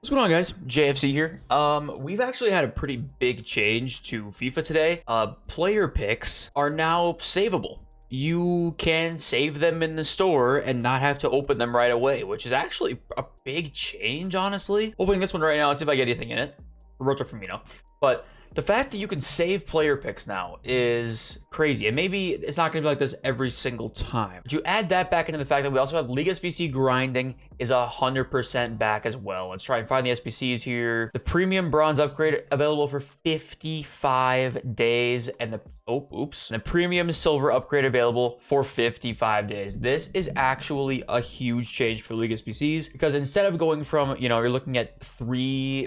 What's going on, guys? JFC here. We've actually had a pretty big change to FIFA today. Player picks are now savable. You can save them in the store and not have to open them right away, which is actually a big change, honestly. Opening this one right now and see if I get anything in it. Roberto Firmino. But the fact that you can save player picks now is crazy. And maybe it's not going to be like this every single time. But you add that back into the fact that we also have League SBC grinding is 100% back as well. Let's try and find the SBCs here. The premium bronze upgrade available for 55 days. And the the premium silver upgrade available for 55 days. This is actually a huge change for League SBCs because instead of going from, you're looking at three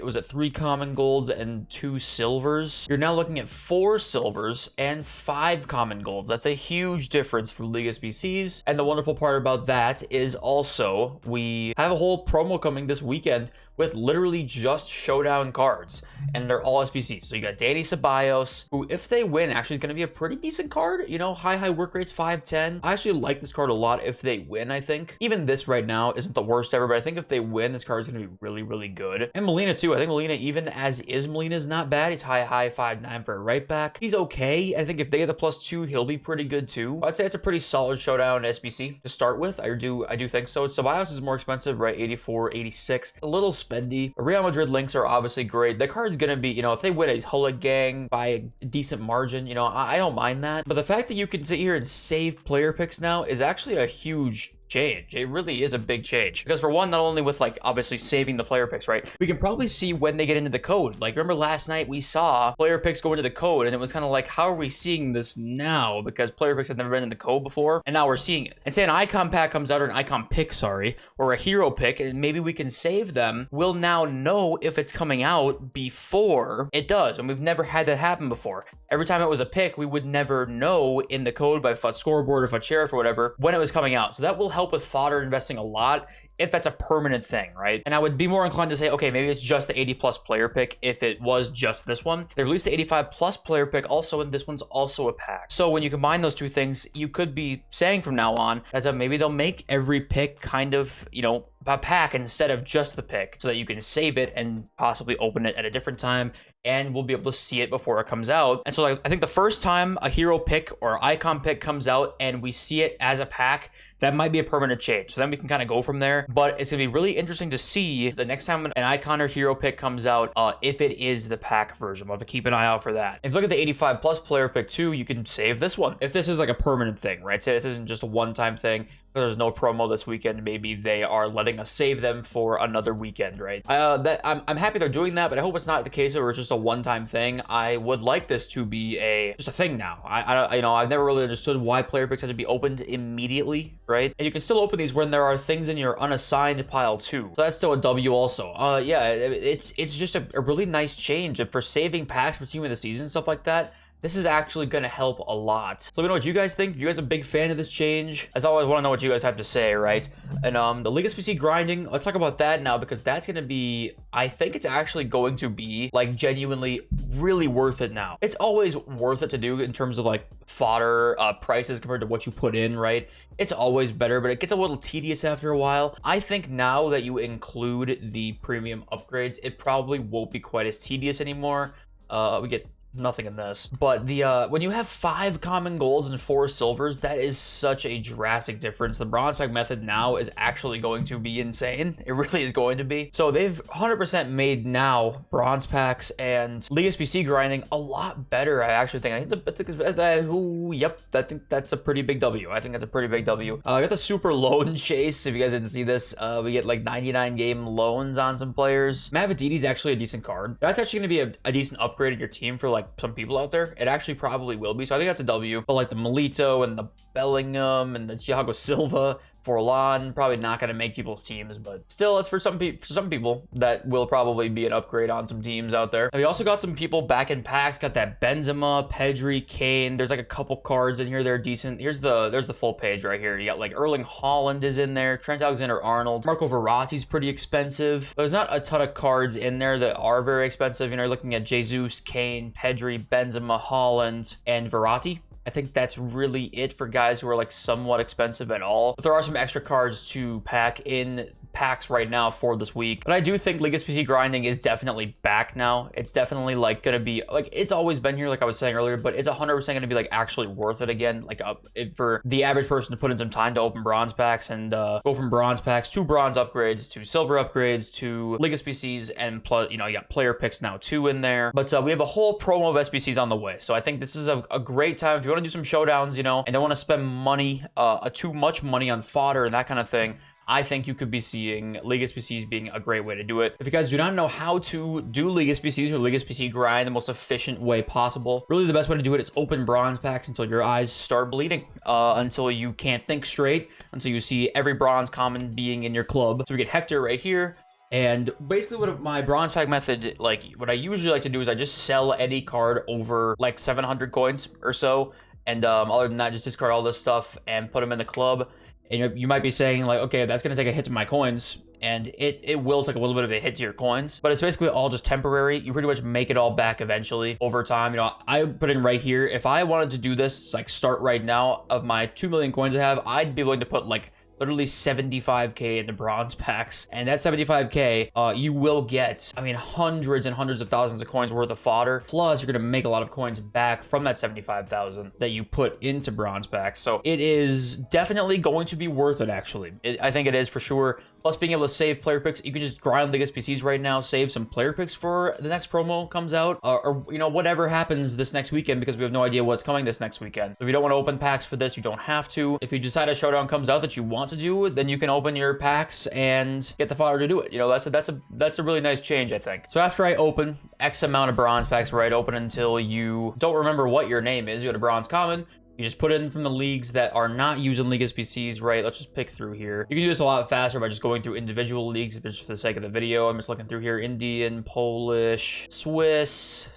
common golds and 2 silvers, you're now looking at 4 silvers and 5 common golds. That's a huge difference for League SBCs. And the wonderful part about that is also we have a whole promo coming this weekend with literally just showdown cards, and they're all SBCs. So you got Danny Ceballos, who, if they win, actually is going to be a pretty decent card. High work rates, 5'10". I actually like this card a lot if they win, I think. Even this right now isn't the worst ever, but I think if they win, this card is going to be really, really good. And Molina, too. I think Molina, even as is, Molina is not bad. He's high, 5'9" for a right back. He's okay. I think if they get the +2, he'll be pretty good, too. I'd say it's a pretty solid showdown SBC to start with. I do think so. Ceballos is more expensive, right? 84, 86. A little spendy. Real Madrid links are obviously great. The card's gonna be, if they win a Hullet gang by a decent margin, I don't mind that. But the fact that you can sit here and save player picks now is actually a huge change. It really is a big change because, for one, not only with obviously saving the player picks, right, we can probably see when they get into the code. Remember last night we saw player picks go into the code, and it was kind of like, how are we seeing this now? Because player picks have never been in the code before, and now we're seeing it. And say an icon pack comes out, or an icon pick, or a hero pick, and maybe we can save them. We'll now know if it's coming out before it does, and we've never had that happen before. Every time it was a pick, we would never know in the code by FUT Scoreboard or FUT Sheriff or whatever when it was coming out. So that will help with fodder investing a lot if that's a permanent thing, right? And I would be more inclined to say, okay, maybe it's just the 80+ player pick if it was just this one. They released the 85+ player pick also, and this one's also a pack. So when you combine those two things, you could be saying from now on that maybe they'll make every pick kind of, a pack instead of just the pick, so that you can save it and possibly open it at a different time, and we'll be able to see it before it comes out. And so I think the first time a hero pick or icon pick comes out and we see it as a pack, that might be a permanent change. So then we can kind of go from there. But it's going to be really interesting to see the next time an icon or hero pick comes out, if it is the pack version. We'll have to keep an eye out for that. If you look at the 85+ player pick too, you can save this one. If this is like a permanent thing, right? Say this isn't just a one-time thing. There's no promo this weekend. Maybe they are letting us save them for another weekend, right? I'm happy they're doing that, but I hope it's not the case where it's just a one-time thing. I would like this to be just a thing now. I've never really understood why player picks have to be opened immediately, right? And you can still open these when there are things in your unassigned pile too. So that's still a W also. Yeah, it's just a really nice change. And for saving packs for team of the season, stuff like that, this is actually going to help a lot. So let me know what you guys think. You guys are a big fan of this change? As always, I want to know what you guys have to say, right? And the League SBC grinding, let's talk about that now, because that's going to be, I think it's actually going to be genuinely really worth it now. It's always worth it to do in terms of fodder prices compared to what you put in, right? It's always better, but it gets a little tedious after a while. I think now that you include the premium upgrades, it probably won't be quite as tedious anymore. We get nothing in this, but when you have 5 common golds and 4 silvers, that is such a drastic difference. The bronze pack method now is actually going to be insane. It really is going to be. So they've 100% made now bronze packs and League SBC grinding a lot better. I actually think. I think that's a pretty big W. I think that's a pretty big W. I got the super loan chase. If you guys didn't see this, we get 99 game loans on some players. Mavadidi is actually a decent card. That's actually going to be a decent upgrade in your team for some people out there. It actually probably will be. So I think that's a W. But the Milito and the Bellingham and the Thiago Silva, Forlan, probably not going to make people's teams, but still, it's for some people that will probably be an upgrade on some teams out there. And we also got some people back in packs. Got that Benzema, Pedri, Kane. There's a couple cards in here that are decent. There's the full page right here. You got Erling Haaland is in there, Trent Alexander-Arnold, Marco Verratti's pretty expensive. There's not a ton of cards in there that are very expensive. You're looking at Jesus, Kane, Pedri, Benzema, Haaland, and Verratti. I think that's really it for guys who are like somewhat expensive at all. But there are some extra cards to pack in packs right now for this week. But I do think League SBC grinding is definitely back now. It's definitely like gonna be like, it's always been here, like I was saying earlier, but it's 100% gonna be like actually worth it again. Like for the average person to put in some time to open bronze packs and go from bronze packs to bronze upgrades to silver upgrades to League SBCs, and plus, you know, you got player picks now too in there. But we have a whole promo of SBCs on the way. So I think this is a great time if you want to do some showdowns, you know, and don't want to spend money, too much money on fodder and that kind of thing. I think you could be seeing League SBCs being a great way to do it. If you guys do not know how to do League SBCs or League SBC grind the most efficient way possible, really the best way to do it is open bronze packs until your eyes start bleeding, until you can't think straight, until you see every bronze common being in your club. So we get Hector right here. And basically what my bronze pack method, like what I usually like to do is I just sell any card over like 700 coins or so. And other than that, just discard all this stuff and put them in the club. And you might be saying like, okay, that's going to take a hit to my coins. And it will take a little bit of a hit to your coins, but it's basically all just temporary. You pretty much make it all back eventually over time. You know, I put in right here, if I wanted to do this, like start right now, of my 2 million coins I have, I'd be willing to put like literally 75k in the bronze packs, and that 75k you will get, I mean, hundreds and hundreds of thousands of coins worth of fodder, plus you're gonna make a lot of coins back from that 75,000 that you put into bronze packs. So it is definitely going to be worth it, actually. I think it is for sure. Plus being able to save player picks, you can just grind League SBCs right now, save some player picks for the next promo comes out, or you know, whatever happens this next weekend, because we have no idea what's coming this next weekend. So if you don't want to open packs for this, you don't have to. If you decide a showdown comes out that you want to do, then you can open your packs and get the fodder to do it. You know, that's a really nice change, I think. So after I open X amount of bronze packs, right, open until you don't remember what your name is, you had a bronze common. You just put it in from the leagues that are not using League SBCs, right? Let's just pick through here. You can do this a lot faster by just going through individual leagues, just for the sake of the video. I'm just looking through here. Indian, Polish, Swiss,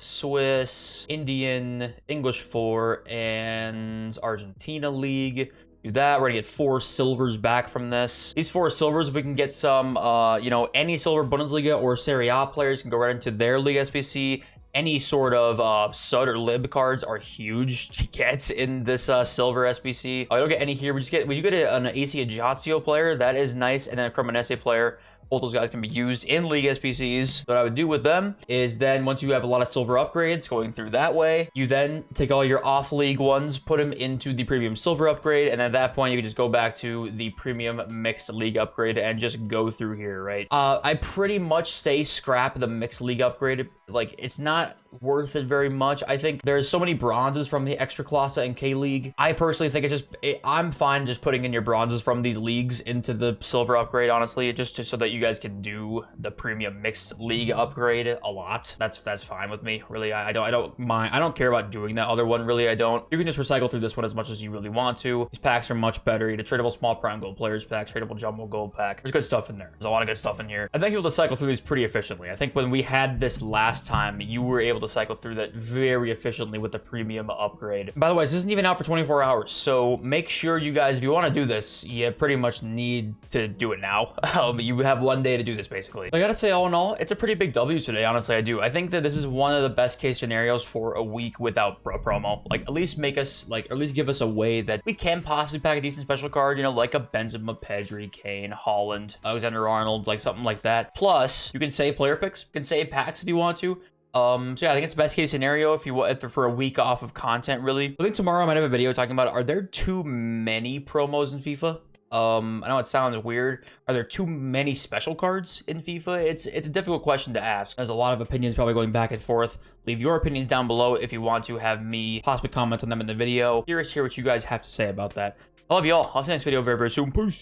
Indian, English 4, and Argentina League. Do that. We're gonna get 4 silvers back from this. These 4 silvers, we can get some, you know, any silver Bundesliga or Serie A players can go right into their League SBC. Any sort of SUD or LIB cards are huge to get in this silver SBC. I don't get any here. We do get an AC Ajaccio player. That is nice. And then a Cremonese player. Both those guys can be used in League SBCs. What I would do with them is then once you have a lot of silver upgrades going through that way, you then take all your off-league ones, put them into the premium silver upgrade, and at that point you can just go back to the premium mixed league upgrade and just go through here, right? I pretty much say scrap the mixed league upgrade. Like, it's not worth it very much. I think there's so many bronzes from the Extra Classe and K-League. I personally think I'm fine just putting in your bronzes from these leagues into the silver upgrade, honestly, just so that you guys can do the premium mixed league upgrade a lot. That's fine with me, really. I don't mind. I don't care about doing that other one, really. I don't. You can just recycle through this one as much as you really want to. These packs are much better. You get a tradable small prime gold players pack, tradable jumbo gold pack. There's good stuff in there. There's a lot of good stuff in here. I think you'll able to cycle through these pretty efficiently. I think when we had this last time, you were able to cycle through that very efficiently with the premium upgrade. By the way, this isn't even out for 24 hours, so make sure you guys, if you want to do this, you pretty much need to do it now. You have one day to do this, basically. I gotta say, all in all, it's a pretty big W today, honestly. I do. I think that this is one of the best case scenarios for a week without promo. Like, at least make us, like, at least give us a way that we can possibly pack a decent special card, you know, like a Benzema, Pedri, Kane, Holland, Alexander-Arnold, like something like that. Plus, you can save player picks, you can save packs if you want to. So yeah, I think it's best case scenario if for a week off of content, really. I think tomorrow I might have a video talking about, are there too many promos in FIFA? I know it sounds weird. Are there too many special cards in FIFA? It's a difficult question to ask. There's a lot of opinions probably going back and forth. Leave your opinions down below if you want to have me possibly comment on them in the video. Curious to hear what you guys have to say about that. I love you all. I'll see you next video very, very soon. Peace.